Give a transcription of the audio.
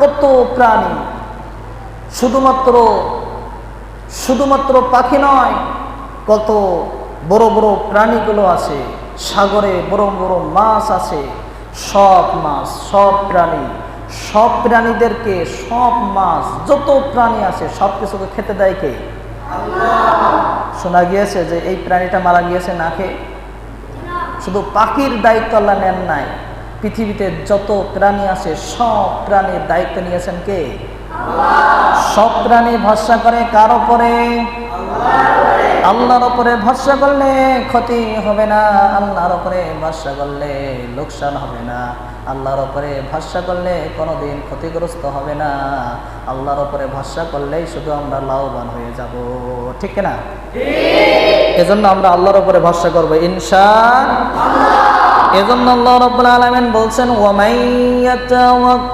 কত প্রাণী, শুধুমাত্র পাখি নয়, কত বড় বড় প্রাণীগুলো আছে, সাগরে বড় বড় মাছ আছে, সব মাছ, সব প্রাণী, সব প্রাণীদেরকে, সব মাছ, যত প্রাণী আছে সব কিছুকে খেতে দেয় কে? শোনা গিয়েছে যে এই প্রাণীটা মারা গিয়েছে না খেয়ে। শুধু পাখির দায়িত্ব আল্লাহ নেন নাই, পৃথিবীতে যত প্রাণী আছে সব প্রাণীর দায়িত্ব নিয়েছেন কে? সব প্রাণী ভরসা করে কার উপরে? আল্লাহর উপরে ভরসা করলে ক্ষতি হবে না, আল্লাহর উপরে ভরসা করলে লোকসান হবে না, আল্লাহর উপরে ভরসা করলে কোনোদিন ক্ষতিগ্রস্ত হবে না, আল্লাহর উপরে ভরসা করলেই শুধু আমরা লাভবান হয়ে যাব, ঠিক না? এজন্য আমরা আল্লাহর উপরে ভরসা করব ইনশাআল্লাহ। এজন্য আল্লাহ রাব্বুল আলামিন বলছেন ওয়া মান ইয়াতাওয়াক্কাল